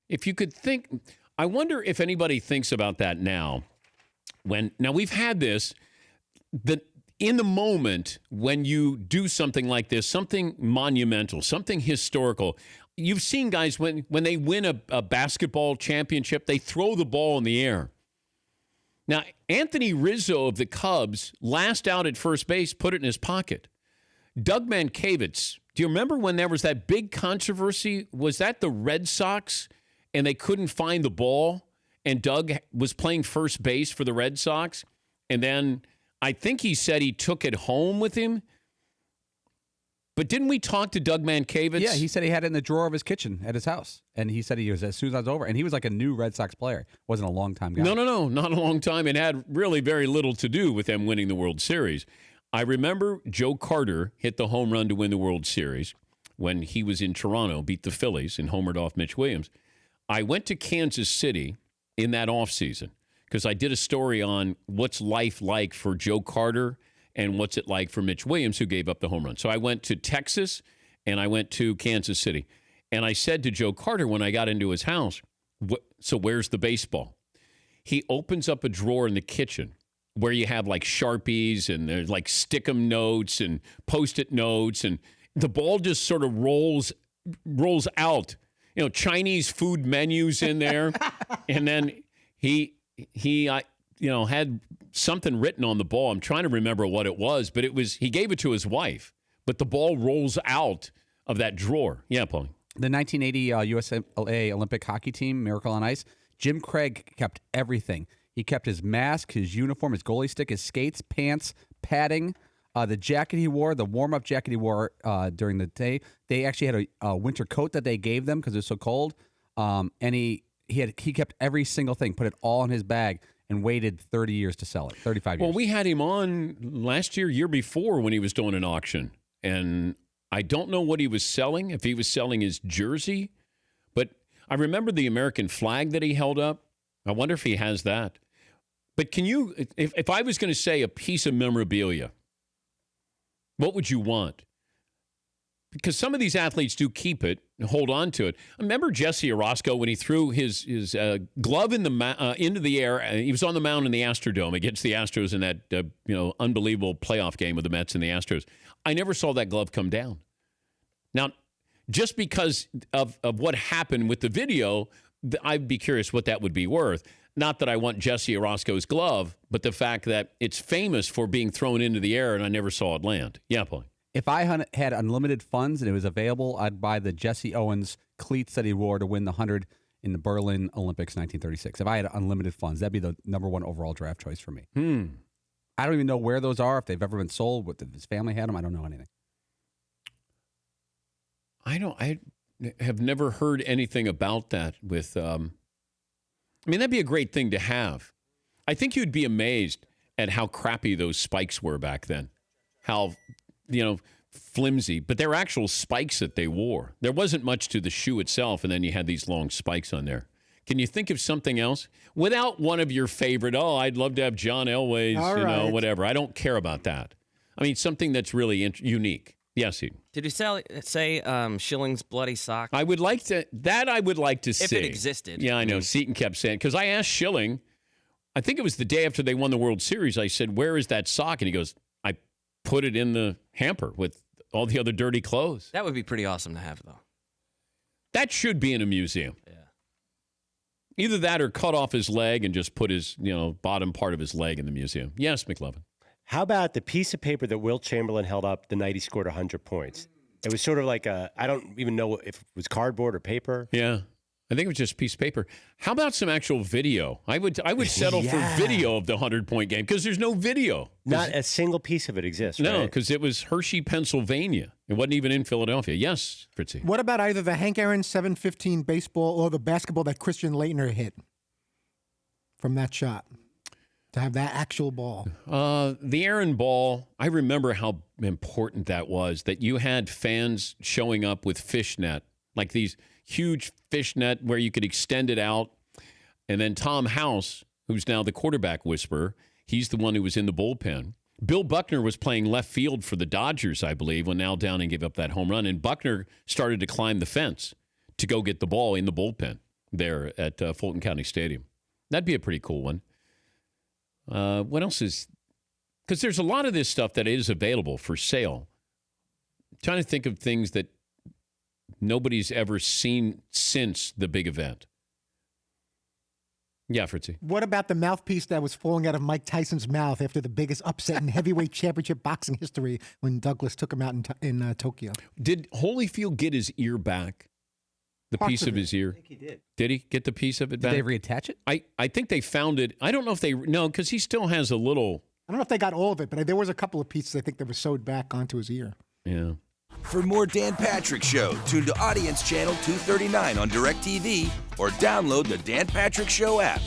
If you could think, I wonder if anybody thinks about that now. Now we've had this, that in the moment when you do something like this, something monumental, something historical, you've seen guys when they win a basketball championship, they throw the ball in the air. Now, Anthony Rizzo of the Cubs, last out at first base, put it in his pocket. Doug Mankiewicz, do you remember when there was that big controversy? Was that the Red Sox and they couldn't find the ball? And Doug was playing first base for the Red Sox. And then I think he said he took it home with him. But didn't we talk to Doug Mankiewicz? Yeah, he said he had it in the drawer of his kitchen at his house. And he said he was, as soon as I was over. And he was like a new Red Sox player. Wasn't a long-time guy. No, not a long time. And had really very little to do with them winning the World Series. I remember Joe Carter hit the home run to win the World Series when he was in Toronto, beat the Phillies and homered off Mitch Williams. I went to Kansas City in that offseason because I did a story on what's life like for Joe Carter and what's it like for Mitch Williams, who gave up the home run. So I went to Texas and I went to Kansas City. And I said to Joe Carter when I got into his house, so where's the baseball? He opens up a drawer in the kitchen where you have like Sharpies and there's like stick-em notes and Post-it notes. And the ball just sort of rolls out. You know, Chinese food menus in there. And then he had something written on the ball. I'm trying to remember what it was, but he gave it to his wife. But the ball rolls out of that drawer. Yeah, Paulie. The 1980 USA Olympic hockey team, Miracle on Ice, Jim Craig kept everything. He kept his mask, his uniform, his goalie stick, his skates, pants, padding, the jacket he wore, the warm-up jacket he wore during the day. They actually had a winter coat that they gave them because it was so cold. And he kept every single thing, put it all in his bag, and waited 30 years to sell it, 35 years. Well, we had him on last year before when he was doing an auction. And I don't know what he was selling, if he was selling his jersey. But I remember the American flag that he held up. I wonder if he has that. But can you, if I was going to say a piece of memorabilia, what would you want? Because some of these athletes do keep it and hold on to it. I remember Jesse Orosco when he threw his glove into the air. He was on the mound in the Astrodome against the Astros in that unbelievable playoff game with the Mets and the Astros. I never saw that glove come down. Now, just because of what happened with the video, I'd be curious what that would be worth. Not that I want Jesse Orosco's glove, but the fact that it's famous for being thrown into the air and I never saw it land. Yeah, Paulie. If I had unlimited funds and it was available, I'd buy the Jesse Owens cleats that he wore to win the 100 in the Berlin Olympics 1936. If I had unlimited funds, that'd be the number one overall draft choice for me. I don't even know where those are, if they've ever been sold, if his family had them. I don't know anything. I have never heard anything about that with, that'd be a great thing to have. I think you'd be amazed at how crappy those spikes were back then. How, flimsy, but they were actual spikes that they wore. There wasn't much to the shoe itself, and then you had these long spikes on there. Can you think of something else? Without one of your favorite, I'd love to have John Elway's, whatever. I don't care about that. I mean, something that's really unique. Yes, Eden. Did you say Schilling's bloody sock? I would like to see. If it existed. Yeah, I know. Seton kept saying, because I asked Schilling, I think it was the day after they won the World Series, I said, where is that sock? And he goes, I put it in the hamper with all the other dirty clothes. That would be pretty awesome to have, though. That should be in a museum. Yeah. Either that or cut off his leg and just put his, bottom part of his leg in the museum. Yes, McLovin. How about the piece of paper that Wilt Chamberlain held up the night he scored 100 points? It was sort of like I don't even know if it was cardboard or paper. Yeah. I think it was just a piece of paper. How about some actual video? I would settle for video of the 100-point game because there's no video. Not a single piece of it exists, No, right? because it was Hershey, Pennsylvania. It wasn't even in Philadelphia. Yes, Fritzy. What about either the Hank Aaron 715 baseball or the basketball that Christian Laettner hit from that shot? To have that actual ball. The Aaron ball, I remember how important that was, that you had fans showing up with fishnet, like these huge fishnet where you could extend it out. And then Tom House, who's now the quarterback whisperer, he's the one who was in the bullpen. Bill Buckner was playing left field for the Dodgers, I believe, when Al Downing gave up that home run. And Buckner started to climb the fence to go get the ball in the bullpen. there at Fulton County Stadium. That'd be a pretty cool one. What else is? Because there's a lot of this stuff that is available for sale. I'm trying to think of things that nobody's ever seen since the big event. Yeah, Fritzy. What about the mouthpiece that was falling out of Mike Tyson's mouth after the biggest upset in heavyweight championship boxing history when Douglas took him out in Tokyo? Did Holyfield get his ear back? The Parts piece of of it. his ear? I think he did. Did he get the piece of it Did back? they reattach it? I think they found it. I don't know if they... No, because he still has a little... I don't know if they got all of it, but there was a couple of pieces I think that were sewed back onto his ear. Yeah. For more Dan Patrick Show, tune to Audience Channel 239 on DirecTV or download the Dan Patrick Show app.